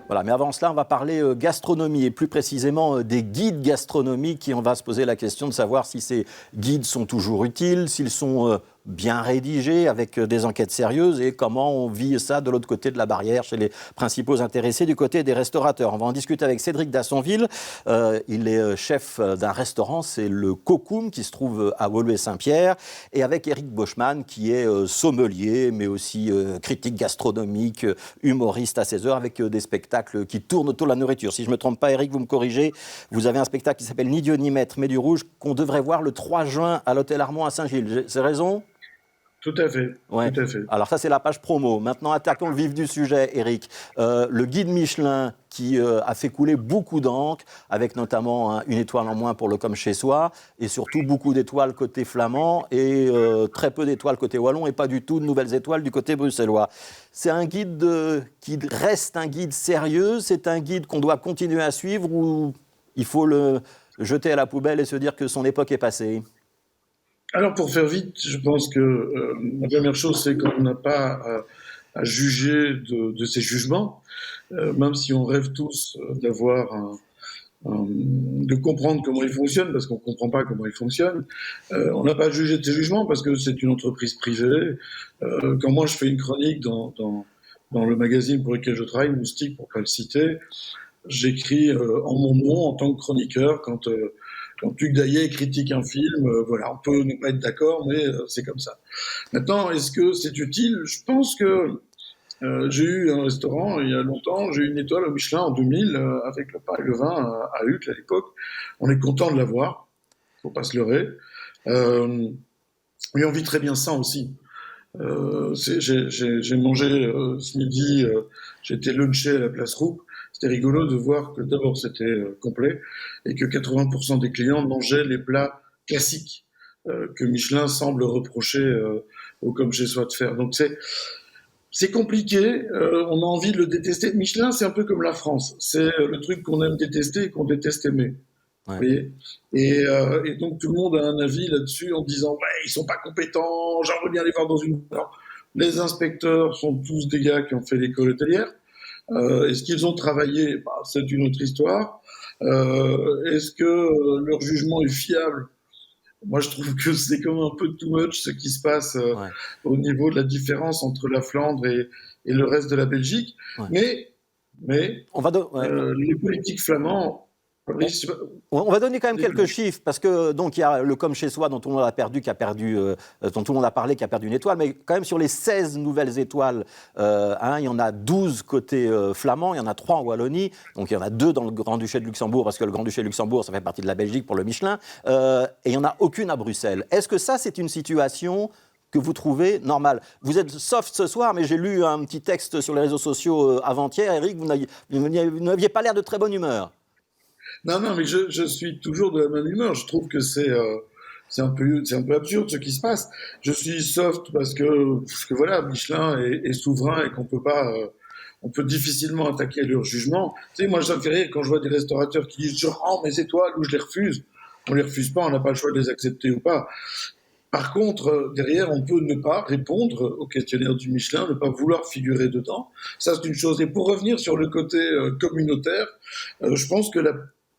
Voilà, mais avant cela, on va parler gastronomie et plus précisément des guides gastronomiques et on va se poser la question de savoir si ces guides sont toujours utiles, s'ils sont bien rédigés avec des enquêtes sérieuses et comment on vit ça de l'autre côté de la barrière chez les principaux intéressés du côté des restaurateurs. On va en discuter avec Cédric Dassonville. Il est chef d'un restaurant, c'est le Cocoum qui se trouve à Woluwe-Saint-Pierre, et avec Éric Boschman qui est sommelier mais aussi critique gastronomique, humoriste à 16 heures avec des spectacles qui tournent autour de la nourriture. Si je ne me trompe pas, Éric, vous me corrigez, vous avez un spectacle qui s'appelle Ni Dieu ni maître mais du rouge qu'on devrait voir le 3 juin à l'Hôtel Armand à Saint-Gilles. C'est raison ? Tout à fait, Ouais. tout à fait. Alors ça, c'est la page promo. Maintenant, attaquons le vif du sujet, Éric. Le guide Michelin qui a fait couler beaucoup d'encre, avec notamment une étoile en moins pour le Comme Chez Soi, et surtout beaucoup d'étoiles côté flamand, et très peu d'étoiles côté wallon, et pas du tout de nouvelles étoiles du côté bruxellois. C'est un guide qui reste un guide sérieux, c'est un guide qu'on doit continuer à suivre, ou il faut le jeter à la poubelle et se dire que son époque est passée ? Alors pour faire vite, je pense que la première chose, c'est qu'on n'a pas à juger de ces jugements, même si on rêve tous de comprendre comment ils fonctionnent, parce qu'on ne comprend pas comment ils fonctionnent. On n'a pas à juger de ces jugements parce que c'est une entreprise privée. Quand moi je fais une chronique dans le magazine pour lequel je travaille, Moustique pour ne pas le citer, j'écris en mon nom en tant que chroniqueur quand Luc Daillet critique un film, voilà, on peut ne pas être d'accord, mais c'est comme ça. Maintenant, est-ce que c'est utile ? Je pense que j'ai eu un restaurant il y a longtemps, j'ai eu une étoile au Michelin en 2000 avec le pain et le vin à Uccle à l'époque. On est content de l'avoir, faut pas se leurrer. Mais on vit très bien sans aussi. J'ai mangé ce midi, j'ai été lunché à la place Roupe. C'était rigolo de voir que d'abord c'était complet et que 80% des clients mangeaient les plats classiques que Michelin semble reprocher au Comme Chez Soi de faire. Donc c'est compliqué, on a envie de le détester. Michelin, c'est un peu comme la France. C'est le truc qu'on aime détester et qu'on déteste aimer. Ouais. Vous voyez et donc tout le monde a un avis là-dessus en disant ouais, ils sont pas compétents, j'aimerais bien les voir dans une... Alors, les inspecteurs sont tous des gars qui ont fait l'école hôtelière. Est-ce qu'ils ont travaillé ? C'est une autre histoire. Est-ce que leur jugement est fiable ? Moi, je trouve que c'est comme un peu too much ce qui se passe Ouais. au niveau de la différence entre la Flandre et le reste de la Belgique. Ouais. Mais On va les politiques flamands... On va donner quand même quelques chiffres, parce que donc il y a le Comme Chez Soi dont tout le monde a perdu, dont tout le monde a parlé, qui a perdu une étoile, mais quand même sur les 16 nouvelles étoiles, il y en a 12 côté flamand, il y en a 3 en Wallonie, donc il y en a 2 dans le Grand-Duché de Luxembourg, parce que le Grand-Duché de Luxembourg, ça fait partie de la Belgique pour le Michelin, et il n'y en a aucune à Bruxelles. Est-ce que ça, c'est une situation que vous trouvez normale ? Vous êtes soft ce soir, mais j'ai lu un petit texte sur les réseaux sociaux avant-hier, Éric, vous n'aviez pas l'air de très bonne humeur. Non, mais je suis toujours de la même humeur. Je trouve que c'est un peu absurde ce qui se passe. Je suis soft parce que voilà, Michelin est souverain et qu'on peut pas, on peut difficilement attaquer leur jugement. Tu sais, moi, ça me fait rire quand je vois des restaurateurs qui disent je rends mes étoiles ou je les refuse. On les refuse pas, on n'a pas le choix de les accepter ou pas. Par contre, derrière, on peut ne pas répondre au questionnaire du Michelin, ne pas vouloir figurer dedans. Ça, c'est une chose. Et pour revenir sur le côté communautaire, je pense que la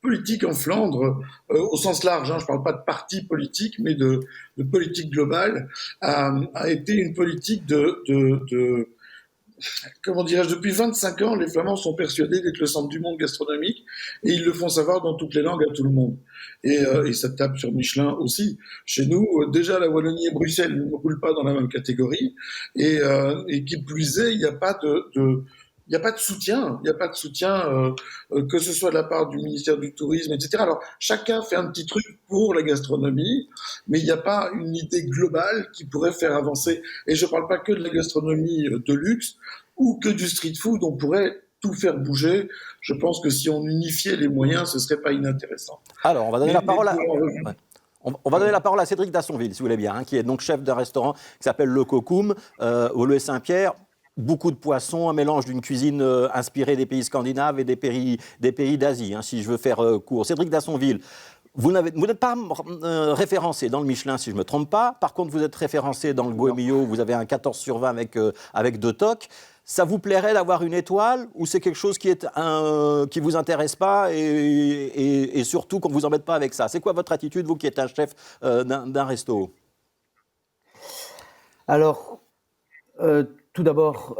politique en Flandre, au sens large, je ne parle pas de parti politique, mais de politique globale, a été une politique comment dirais-je, depuis 25 ans, les Flamands sont persuadés d'être le centre du monde gastronomique et ils le font savoir dans toutes les langues à tout le monde. Et ça tape sur Michelin aussi. Chez nous, déjà la Wallonie et Bruxelles ne roulent pas dans la même catégorie et qui plus est, il n'y a pas il n'y a pas de soutien, que ce soit de la part du ministère du Tourisme, etc. Alors, chacun fait un petit truc pour la gastronomie, mais il n'y a pas une idée globale qui pourrait faire avancer. Et je ne parle pas que de la gastronomie de luxe ou que du street food, on pourrait tout faire bouger. Je pense que si on unifiait les moyens, ce ne serait pas inintéressant. Alors, on va donner la parole à... Ouais. On va donner la parole à Cédric Dassonville, si vous voulez bien, qui est donc chef d'un restaurant qui s'appelle Le Cocoum, au Woluwe-Saint-Pierre. Beaucoup de poissons, un mélange d'une cuisine inspirée des pays scandinaves et des pays d'Asie, si je veux faire court. Cédric Dassonville, vous n'êtes pas référencé dans le Michelin, si je ne me trompe pas. Par contre, vous êtes référencé dans le Goemio, vous avez un 14/20 avec 2 toques. Ça vous plairait d'avoir une étoile ou c'est quelque chose qui vous intéresse pas et surtout qu'on vous embête pas avec ça? C'est quoi votre attitude, vous qui êtes un chef d'un resto? Alors, tout d'abord,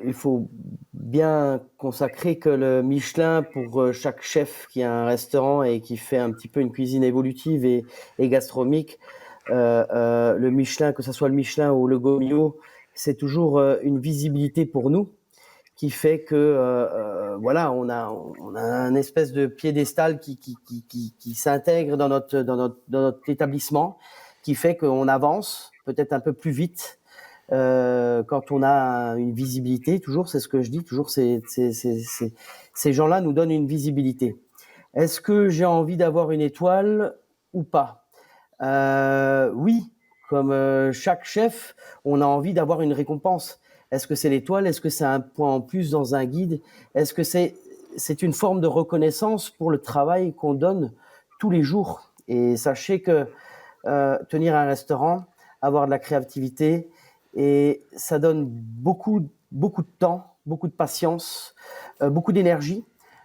il faut bien consacrer que le Michelin, pour chaque chef qui a un restaurant et qui fait un petit peu une cuisine évolutive et gastronomique, le Michelin, que ce soit le Michelin ou le Gomio, c'est toujours une visibilité pour nous qui fait que voilà, on a un espèce de piédestal qui s'intègre dans notre établissement, qui fait qu'on avance peut-être un peu plus vite quand on a une visibilité. Toujours, c'est ce que je dis, toujours, ces gens-là nous donnent une visibilité. Est-ce que j'ai envie d'avoir une étoile ou pas? Oui, comme chaque chef, on a envie d'avoir une récompense. Est-ce que c'est l'étoile? Est-ce que c'est un point en plus dans un guide? Est-ce que c'est une forme de reconnaissance pour le travail qu'on donne tous les jours? Et sachez que tenir un restaurant, avoir de la créativité, et ça donne beaucoup de temps, beaucoup de patience, beaucoup d'énergie.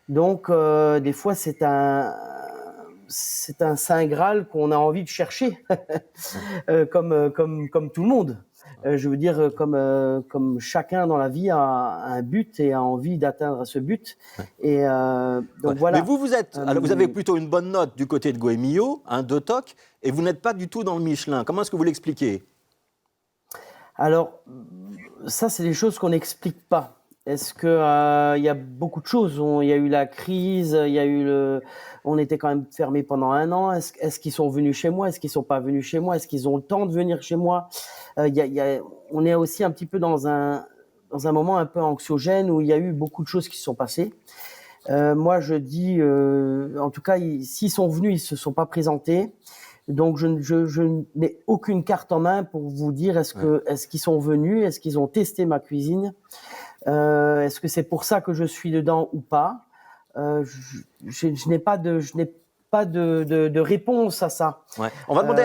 Donc, des fois, c'est un saint graal qu'on a envie de chercher, comme tout le monde. Je veux dire, comme chacun dans la vie a un but et a envie d'atteindre ce but. Et donc voilà. Mais alors vous avez plutôt une bonne note du côté de Goemio, 2 TOC, et vous n'êtes pas du tout dans le Michelin. Comment est-ce que vous l'expliquez? Alors, ça, c'est des choses qu'on n'explique pas. Est-ce que y a beaucoup de choses? Il y a eu la crise, il y a eu on était quand même fermé pendant 1 an. Est-ce qu'ils sont venus chez moi? Est-ce qu'ils sont pas venus chez moi? Est-ce qu'ils ont le temps de venir chez moi? On est aussi un petit peu dans un moment un peu anxiogène où il y a eu beaucoup de choses qui se sont passées. Moi, je dis, en tout cas, s'ils sont venus, ils se sont pas présentés. Donc, je n'ai aucune carte en main pour vous dire est-ce qu'ils sont venus, est-ce qu'ils ont testé ma cuisine, est-ce que c'est pour ça que je suis dedans ou pas. Je n'ai pas de réponse à ça. Ouais. On va demander,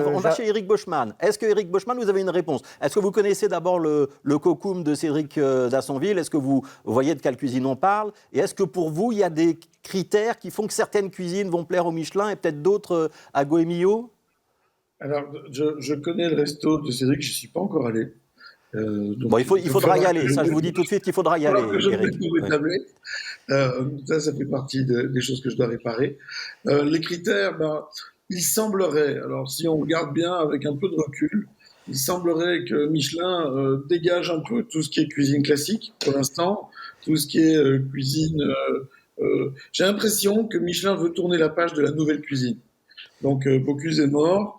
on va chez Eric Boschmann. Est-ce que Eric Boschmann, vous avez une réponse? Est-ce que vous connaissez d'abord le Cocum de Cédric Dassonville? Est-ce que vous voyez de quelle cuisine on parle? Et est-ce que pour vous, il y a des critères qui font que certaines cuisines vont plaire au Michelin et peut-être d'autres à Goemio? Alors, je connais le resto de Cédric, je ne suis pas encore allé. Bon, il faudra y aller. Ça, je vous dis tout de suite qu'il faudra y aller, Eric. Ça fait partie des choses que je dois réparer. Les critères, il semblerait, alors si on regarde bien avec un peu de recul, il semblerait que Michelin dégage un peu tout ce qui est cuisine classique pour l'instant, tout ce qui est cuisine. J'ai l'impression que Michelin veut tourner la page de la nouvelle cuisine. Donc Bocuse est mort,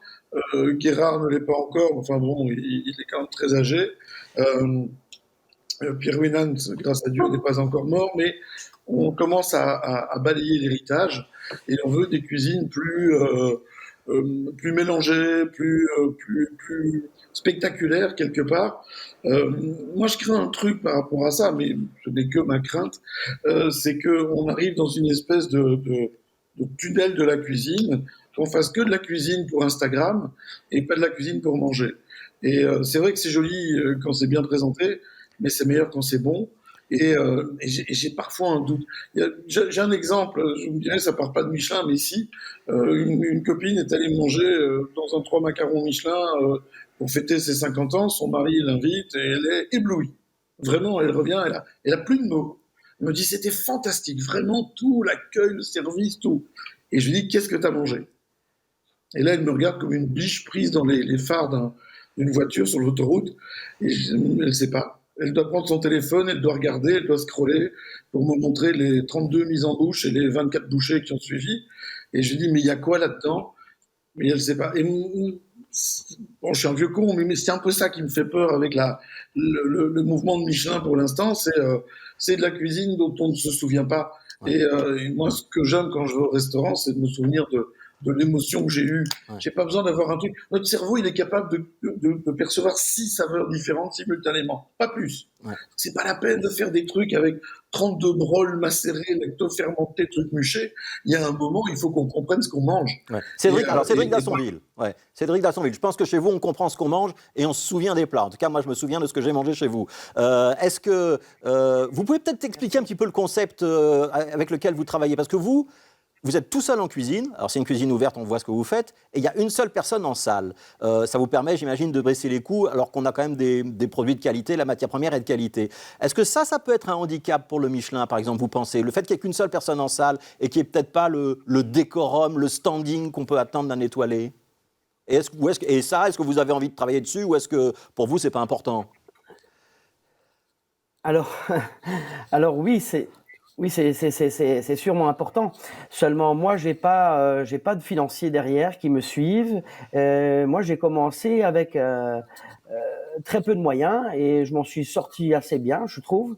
Guérard ne l'est pas encore, enfin bon, il est quand même très âgé. Pierre Winans, grâce à Dieu, n'est pas encore mort, mais on commence à balayer l'héritage et on veut des cuisines plus mélangées, plus spectaculaires quelque part. Moi, je crains un truc par rapport à ça, mais ce n'est que ma crainte, c'est qu'on arrive dans une espèce de tunnel de la cuisine, qu'on fasse que de la cuisine pour Instagram et pas de la cuisine pour manger. Et c'est vrai que c'est joli quand c'est bien présenté, mais c'est meilleur quand c'est bon. Et j'ai parfois un doute. J'ai un exemple, je me dirais, ça part pas de Michelin, mais si, une copine est allée manger dans un 3 macarons Michelin pour fêter ses 50 ans, son mari l'invite et elle est éblouie. Vraiment, elle revient, elle a plus de mots. Elle me dit, c'était fantastique, vraiment tout, l'accueil, le service, tout. Et je lui dis, qu'est-ce que tu as mangé? Et là, elle me regarde comme une biche prise dans les phares d'une voiture sur l'autoroute. Et elle ne sait pas. Elle doit prendre son téléphone, elle doit regarder, elle doit scroller pour me montrer les 32 mises en bouche et les 24 bouchées qui ont suivi. Et je lui dis, mais il y a quoi là-dedans? Mais elle ne sait pas. Et bon, je suis un vieux con, mais c'est un peu ça qui me fait peur avec le mouvement de Michelin pour l'instant. C'est de la cuisine dont on ne se souvient pas. Ouais. Et moi, ce que j'aime quand je vais au restaurant, c'est de me souvenir de l'émotion que j'ai eue. Ouais. J'ai pas besoin d'avoir un truc. Notre cerveau, il est capable de percevoir 6 saveurs différentes simultanément, pas plus. Ouais. C'est pas la peine de faire des trucs avec 32 brols macérés, lacto-fermentés, trucs muchés. Il y a un moment, il faut qu'on comprenne ce qu'on mange. Ouais. Cédric, alors Cédric Et Dassonville. Ouais. Cédric Dassonville. Je pense que chez vous, on comprend ce qu'on mange et on se souvient des plats. En tout cas, moi, je me souviens de ce que j'ai mangé chez vous. Est-ce que vous pouvez peut-être expliquer un petit peu le concept avec lequel vous travaillez? Parce que vous êtes tout seul en cuisine. Alors, c'est une cuisine ouverte, on voit ce que vous faites. Et il y a une seule personne en salle. Ça vous permet, j'imagine, de baisser les coûts alors qu'on a quand même des produits de qualité, la matière première est de qualité. Est-ce que ça peut être un handicap pour le Michelin, par exemple, vous pensez? Le fait qu'il n'y ait qu'une seule personne en salle et qu'il n'y ait peut-être pas le décorum, le standing qu'on peut attendre d'un étoilé? Et est-ce que vous avez envie de travailler dessus ou est-ce que pour vous, ce n'est pas important? Alors, alors oui, c'est sûrement important. Seulement, moi, j'ai pas de financiers derrière qui me suivent. Moi, j'ai commencé avec très peu de moyens et je m'en suis sorti assez bien, je trouve.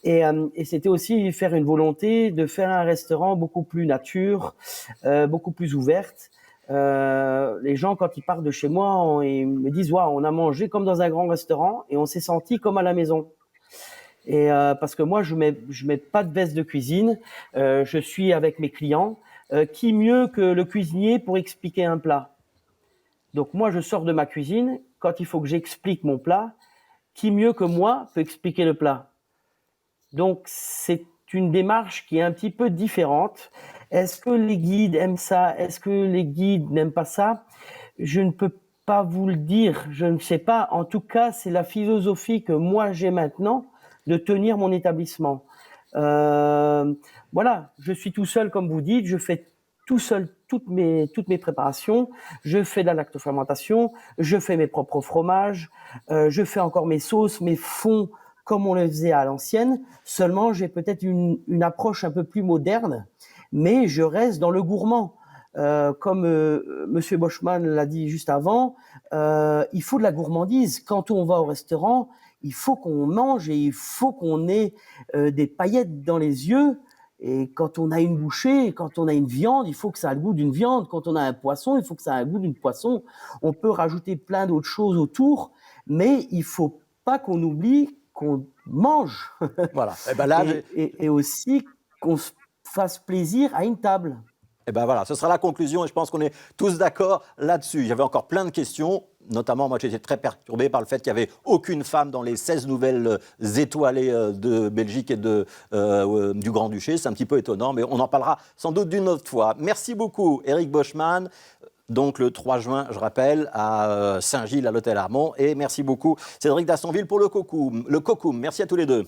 Et c'était aussi faire une volonté de faire un restaurant beaucoup plus nature, beaucoup plus ouverte. Les gens, quand ils partent de chez moi, ils me disent, waouh, on a mangé comme dans un grand restaurant et on s'est senti comme à la maison. Et parce que moi, je mets pas de veste de cuisine. Je suis avec mes clients. Qui mieux que le cuisinier pour expliquer un plat? Donc moi, je sors de ma cuisine. Quand il faut que j'explique mon plat, qui mieux que moi peut expliquer le plat? Donc c'est une démarche qui est un petit peu différente. Est-ce que les guides aiment ça? Est-ce que les guides n'aiment pas ça? Je ne peux pas vous le dire. Je ne sais pas. En tout cas, c'est la philosophie que moi j'ai maintenant de tenir mon établissement. Voilà, je suis tout seul, comme vous dites, je fais tout seul toutes mes préparations, je fais de la lactofermentation, je fais mes propres fromages, je fais encore mes sauces, mes fonds comme on le faisait à l'ancienne, seulement j'ai peut-être une approche un peu plus moderne, mais je reste dans le gourmand. Comme Monsieur Boschman l'a dit juste avant, il faut de la gourmandise. Quand on va au restaurant, il faut qu'on mange et il faut qu'on ait des paillettes dans les yeux. Et quand on a une bouchée, quand on a une viande, il faut que ça ait le goût d'une viande. Quand on a un poisson, il faut que ça ait le goût d'une poisson. On peut rajouter plein d'autres choses autour, mais il faut pas qu'on oublie qu'on mange. Voilà. Et ben là, et aussi qu'on se fasse plaisir à une table. Et ben voilà, ce sera la conclusion et je pense qu'on est tous d'accord là-dessus. Il y avait encore plein de questions, notamment moi j'étais très perturbé par le fait qu'il n'y avait aucune femme dans les 16 nouvelles étoilées de Belgique et du Grand-Duché. C'est un petit peu étonnant, mais on en parlera sans doute d'une autre fois. Merci beaucoup Eric Boschman. Donc le 3 juin, je rappelle, à Saint-Gilles, à l'Hôtel Armand. Et merci beaucoup Cédric Dassonville pour le Cocum. Merci à tous les deux.